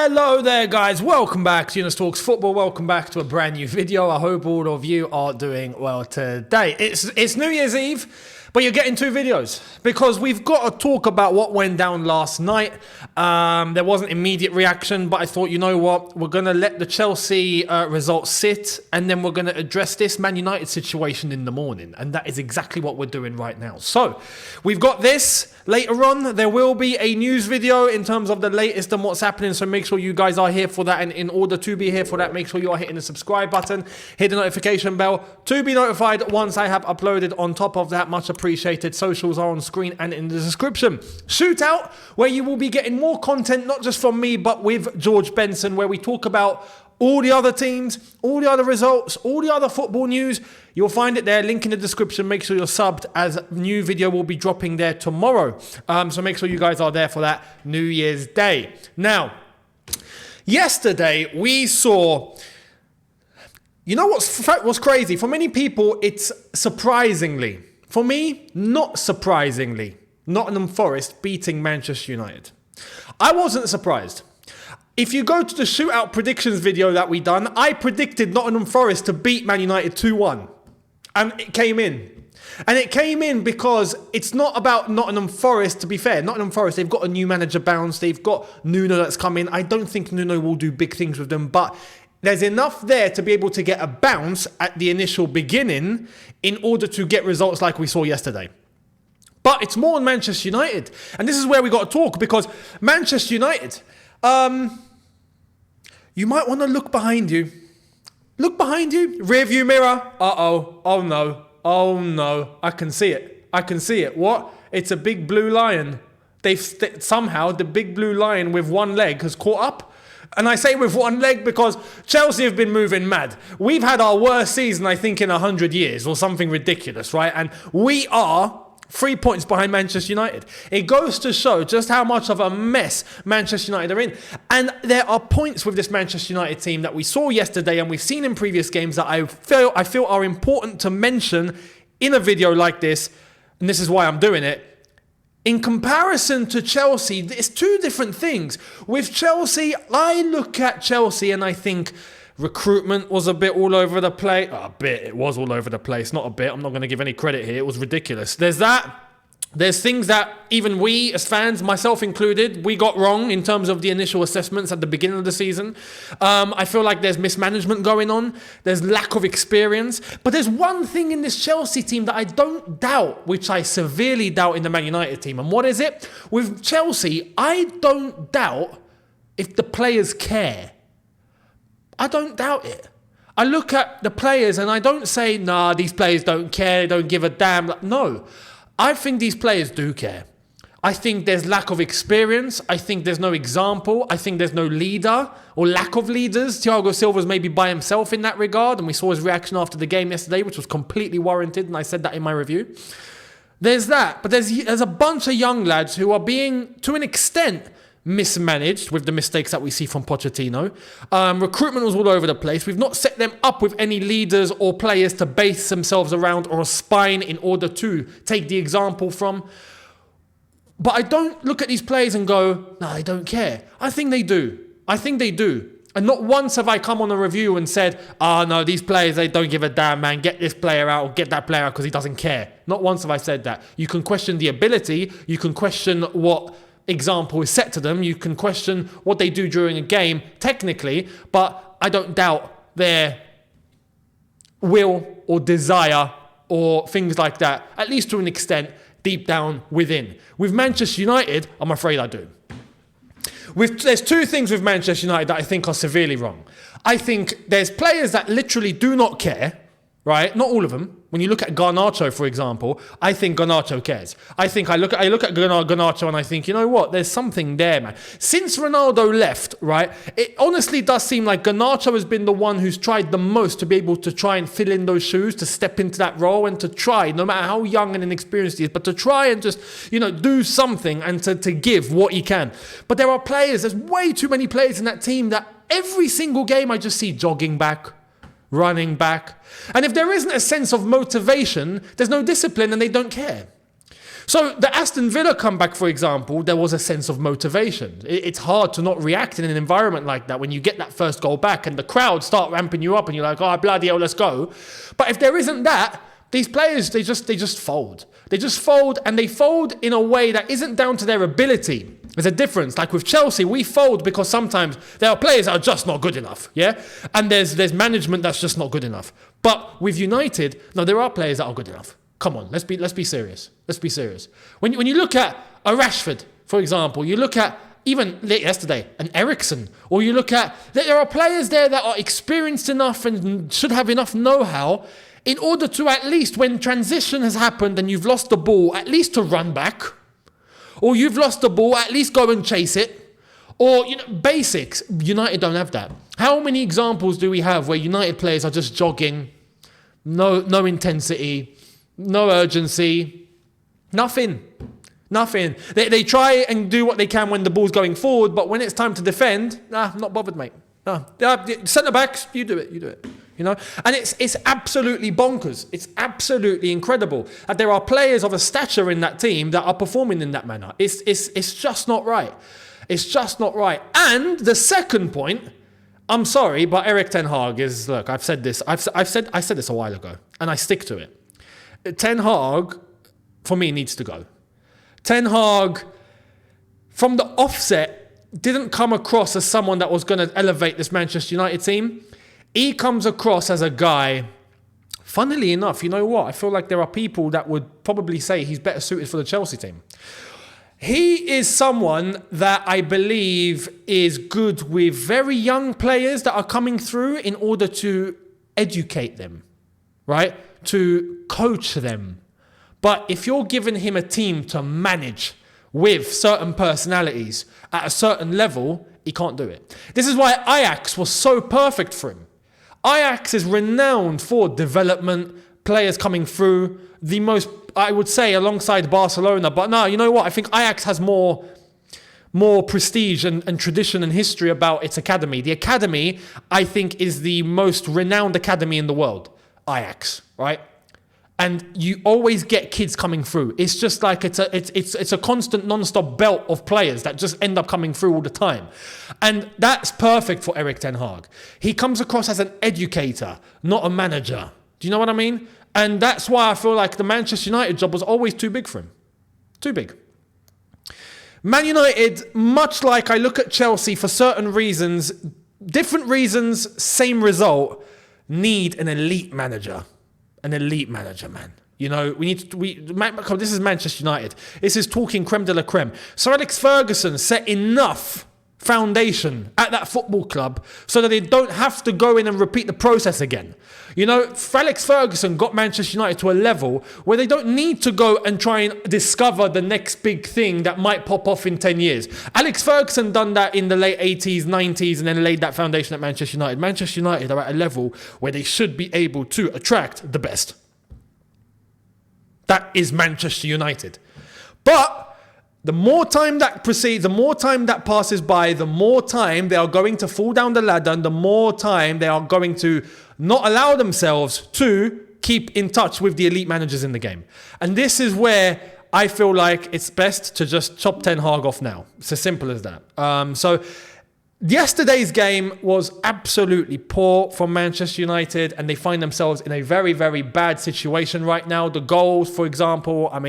Hello there guys, welcome back to Younes Talks Football, welcome back to a brand new video. I hope all of you are doing well today. It's New Year's Eve, but you're getting two videos because we've got to talk about what went down last night. There wasn't immediate reaction, but I thought, you know what, we're going to let the Chelsea results sit and then we're going to address this Man United situation in the morning. And that is exactly what we're doing right now. So we've got this. Later on, there will be a news video in terms of the latest and what's happening, so make sure you guys are here for that. And in order to be here for that, make sure you are hitting the subscribe button, hit the notification bell to be notified once I have uploaded. On top of that, much appreciated. Socials are on screen and in the description. Shootout, where you will be getting more content, not just from me, but with George Benson, where we talk about all the other teams, all the other results, all the other football news. You'll find it there, link in the description. Make sure you're subbed, as a new video will be dropping there tomorrow. So make sure you guys are there for that New Year's Day. Now, yesterday we saw, you know what's crazy? For many people, it's surprisingly. For me, not surprisingly, Notam Forest beating Manchester United. I wasn't surprised. If you go to the shootout predictions video that we done, I predicted Notam Forest to beat Man United 2-1. And it came in. And it came in because it's not about Nottingham Forest, to be fair. Nottingham Forest, they've got a new manager bounce. They've got Nuno that's come in. I don't think Nuno will do big things with them, but there's enough there to be able to get a bounce at the initial beginning in order to get results like we saw yesterday. But it's more on Manchester United. And this is where we got to talk, because Manchester United, you might want to look behind you. Look behind you. Rear view mirror. Uh-oh. Oh, no. Oh, no. I can see it. I can see it. What? It's a big blue lion. Somehow, the big blue lion with one leg has caught up. And I say with one leg because Chelsea have been moving mad. We've had our worst season, I think, in 100 years or something ridiculous, right? And we are 3 points behind Manchester United. It goes to show just how much of a mess Manchester United are in. And there are points with this Manchester United team that we saw yesterday and we've seen in previous games that I feel are important to mention in a video like this. And this is why I'm doing it. In comparison to Chelsea, it's two different things. With Chelsea, I look at Chelsea and I think recruitment was a bit all over the place. It was all over the place. Not a bit. I'm not going to give any credit here. It was ridiculous. There's that. There's things that even we as fans, myself included, we got wrong in terms of the initial assessments at the beginning of the season. I feel like there's mismanagement going on. There's lack of experience. But there's one thing in this Chelsea team that I don't doubt, which I severely doubt in the Man United team. And what is it? With Chelsea, I don't doubt if the players care. I don't doubt it. I look at the players and I don't say, nah, these players don't care, they don't give a damn. No, I think these players do care. I think there's lack of experience. I think there's no example. I think there's no leader or lack of leaders. Thiago Silva's maybe by himself in that regard, and we saw his reaction after the game yesterday, which was completely warranted, and I said that in my review. There's that, but there's a bunch of young lads who are being, to an extent, mismanaged with the mistakes that we see from Pochettino. Recruitment was all over the place. We've not set them up with any leaders or players to base themselves around or a spine in order to take the example from. But I don't look at these players and go, no, they don't care. I think they do. I think they do. And not once have I come on a review and said, no, these players, they don't give a damn, man. Get this player out or get that player out because he doesn't care. Not once have I said that. You can question the ability. You can question what example is set to them. You can question what they do during a game technically, but I don't doubt their will or desire or things like that, at least to an extent, deep down within. With Manchester United, I'm afraid I do. There's two things with Manchester United that I think are severely wrong. I think there's players that literally do not care, right? Not all of them. When you look at Garnacho, for example, I think Garnacho cares. I look at Garnacho and I think, you know what? There's something there, man. Since Ronaldo left, right, it honestly does seem like Garnacho has been the one who's tried the most to be able to try and fill in those shoes, to step into that role and to try, no matter how young and inexperienced he is, but to try and just, do something and to give what he can. But there are players, there's way too many players in that team that every single game I just see jogging back, running back. And if there isn't a sense of motivation, there's no discipline and they don't care. So the Aston Villa comeback, for example, there was a sense of motivation. It's hard to not react in an environment like that when you get that first goal back and the crowd start ramping you up and you're like, oh, bloody hell, let's go. But if there isn't that, these players, they just fold. They just fold, and they fold in a way that isn't down to their ability. There's a difference. Like with Chelsea, we fold because sometimes there are players that are just not good enough, yeah? And there's management that's just not good enough. But with United, no, there are players that are good enough. Come on, let's be serious. Let's be serious. When you look at a Rashford, for example, you look at even yesterday, an Eriksen, or you look at, there are players there that are experienced enough and should have enough know-how in order to, at least when transition has happened and you've lost the ball, at least to run back, or you've lost the ball, at least go and chase it, or basics. United don't have that. How many examples do we have where United players are just jogging, no intensity, no urgency, nothing. They try and do what they can when the ball's going forward, but when it's time to defend, not bothered, mate. Centre backs, you do it. And it's absolutely bonkers. It's absolutely incredible that there are players of a stature in that team that are performing in that manner. It's just not right. It's just not right. And the second point, I'm sorry, but Erik Ten Hag is, look, I've said this. I said this a while ago, and I stick to it. Ten Hag, for me, needs to go. Ten Hag, from the offset, didn't come across as someone that was going to elevate this Manchester United team. He comes across as a guy, funnily enough, you know what? I feel like there are people that would probably say he's better suited for the Chelsea team. He is someone that I believe is good with very young players that are coming through in order to educate them, right? To coach them. But if you're giving him a team to manage with certain personalities at a certain level, he can't do it. This is why Ajax was so perfect for him. Ajax is renowned for development, players coming through, the most, I would say, alongside Barcelona. But no, you know what? I think Ajax has more prestige and tradition and history about its academy. The academy, I think, is the most renowned academy in the world. Ajax, right? And you always get kids coming through. It's just like it's a constant non-stop belt of players that just end up coming through all the time. And that's perfect for Erik Ten Hag. He comes across as an educator, not a manager. Do you know what I mean? And that's why I feel like the Manchester United job was always too big for him. Too big. Man United, much like I look at Chelsea for certain reasons, different reasons, same result, need an elite manager. An elite manager, man. This is Manchester United. This is talking creme de la creme. Sir Alex Ferguson set enough foundation at that football club so that they don't have to go in and repeat the process again. Alex Ferguson got Manchester United to a level where they don't need to go and try and discover the next big thing that might pop off in 10 years. Alex Ferguson done that in the late 80s, 90s, and then laid that foundation at Manchester United. Manchester United are at a level where they should be able to attract the best. That is Manchester United. But the more time that proceeds, the more time that passes by, the more time they are going to fall down the ladder, and the more time they are going to not allow themselves to keep in touch with the elite managers in the game. And this is where I feel like it's best to just chop Ten Hag off now. It's as simple as that. So yesterday's game was absolutely poor from Manchester United, and they find themselves in a very, very bad situation right now. The goals, for example, look,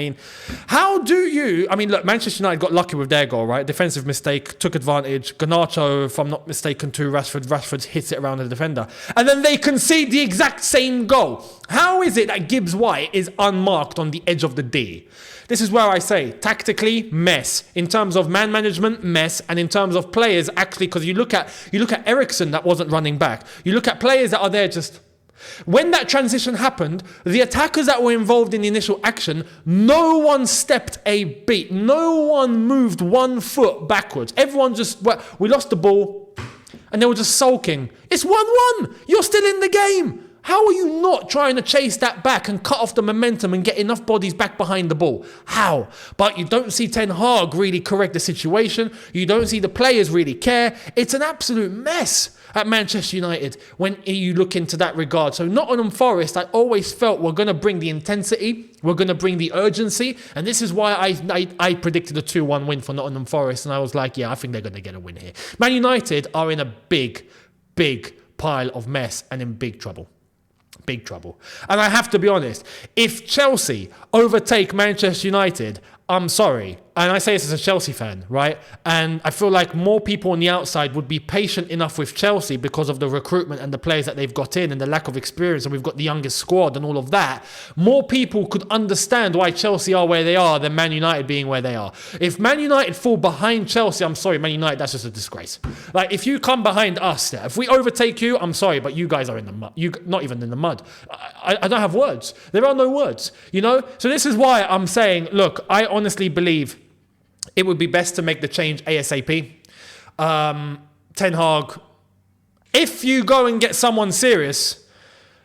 Manchester United got lucky with their goal, right? Defensive mistake, took advantage. Garnacho, if I'm not mistaken, to Rashford hits it around the defender. And then they concede the exact same goal. How is it that Gibbs White is unmarked on the edge of the D? This is where I say, tactically, mess. In terms of man management, mess. And in terms of players, actually, because you look at Eriksen that wasn't running back. You look at players that are there just... When that transition happened, the attackers that were involved in the initial action, no one stepped a beat. No one moved 1 foot backwards. Everyone we lost the ball, and they were just sulking. It's 1-1. You're still in the game. How are you not trying to chase that back and cut off the momentum and get enough bodies back behind the ball? How? But you don't see Ten Hag really correct the situation. You don't see the players really care. It's an absolute mess at Manchester United when you look into that regard. So Notam Forest, I always felt we're going to bring the intensity, we're going to bring the urgency, and this is why I predicted a 2-1 win for Notam Forest, and I was like, yeah, I think they're going to get a win here. Man United are in a big pile of mess and in big trouble. Big trouble. And I have to be honest, if Chelsea overtake Manchester United, I'm sorry. And I say this as a Chelsea fan, right? And I feel like more people on the outside would be patient enough with Chelsea because of the recruitment and the players that they've got in and the lack of experience, and we've got the youngest squad and all of that. More people could understand why Chelsea are where they are than Man United being where they are. If Man United fall behind Chelsea, I'm sorry, Man United, that's just a disgrace. Like, if you come behind us, if we overtake you, I'm sorry, but you guys are in the mud. You not even in the mud. I don't have words. There are no words, you know? So this is why I'm saying, look, I honestly believe it would be best to make the change ASAP. Ten Hag, if you go and get someone serious,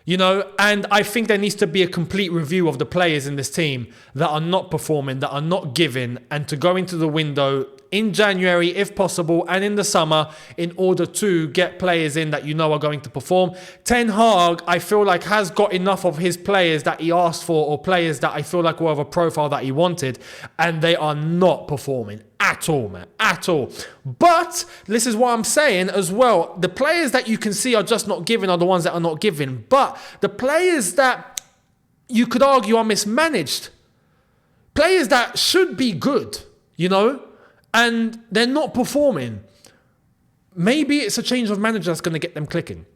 you know, and I think there needs to be a complete review of the players in this team that are not performing, that are not giving, and to go into the window in January, if possible, and in the summer, in order to get players in that you know are going to perform. Ten Hag, I feel like, has got enough of his players that he asked for, or players that I feel like were of a profile that he wanted, and they are not performing at all, man, at all. But this is what I'm saying as well. The players that you can see are just not giving are the ones that are not giving. But the players that you could argue are mismanaged, players that should be good, you know, and they're not performing. Maybe it's a change of manager that's going to get them clicking.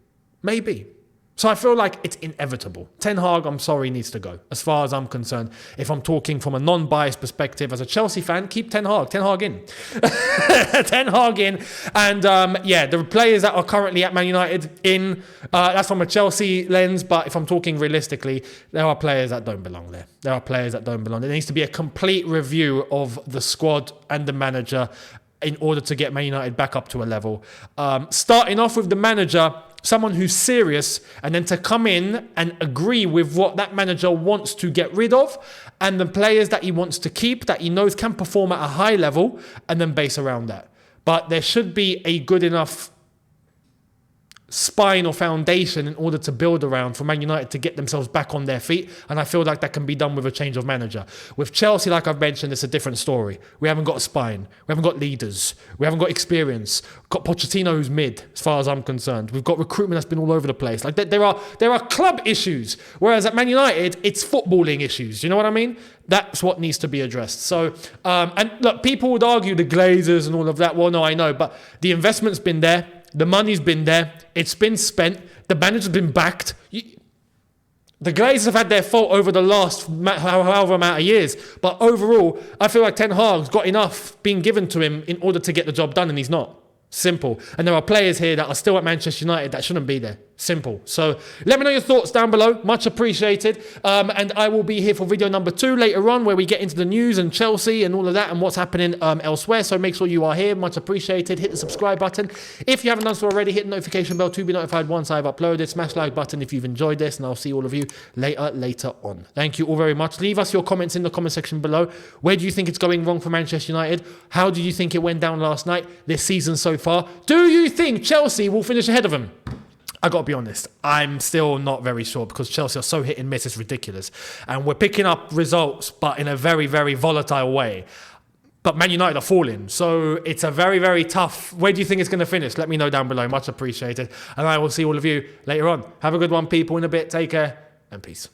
Maybe. So I feel like it's inevitable. Ten Hag, I'm sorry, needs to go. As far as I'm concerned, if I'm talking from a non-biased perspective, as a Chelsea fan, keep Ten Hag. Ten Hag in. Ten Hag in. And yeah, the players that are currently at Man United in, that's from a Chelsea lens, but if I'm talking realistically, there are players that don't belong there. There are players that don't belong there. There needs to be a complete review of the squad and the manager in order to get Man United back up to a level. Starting off with the manager, someone who's serious, and then to come in and agree with what that manager wants to get rid of and the players that he wants to keep, that he knows can perform at a high level, and then base around that. But there should be a good enough spine or foundation in order to build around for Man United to get themselves back on their feet, and I feel like that can be done with a change of manager. With Chelsea, like I've mentioned, it's a different story. We haven't got a spine, we haven't got leaders, we haven't got experience. We've got Pochettino who's mid, as far as I'm concerned. We've got recruitment that's been all over the place. Like there are club issues, whereas at Man United it's footballing issues. You know what I mean? That's what needs to be addressed. So, and look, people would argue the Glazers and all of that. Well, no, I know, but the investment's been there. The money's been there. It's been spent. The manager's been backed. The Glazers have had their fault over the last however amount of years. But overall, I feel like Ten Hag's got enough being given to him in order to get the job done, and he's not. Simple. And there are players here that are still at Manchester United that shouldn't be there. Simple. So let me know your thoughts down below. Much appreciated. And I will be here for video number 2 later on, where we get into the news and Chelsea and all of that and what's happening elsewhere. So make sure you are here. Much appreciated. Hit the subscribe button if you haven't done so already. Hit the notification bell to be notified once I've uploaded. Smash like button if you've enjoyed this, and I'll see all of you later on. Thank you all very much. Leave us your comments in the comment section below. Where do you think it's going wrong for Manchester United? How do you think it went down last night, this season so far? Do you think Chelsea will finish ahead of them? I got to be honest, I'm still not very sure, because Chelsea are so hit and miss, it's ridiculous. And we're picking up results, but in a very, very volatile way. But Man United are falling, so it's a very, very tough. Where do you think it's going to finish? Let me know down below. Much appreciated. And I will see all of you later on. Have a good one, people, in a bit. Take care, and peace.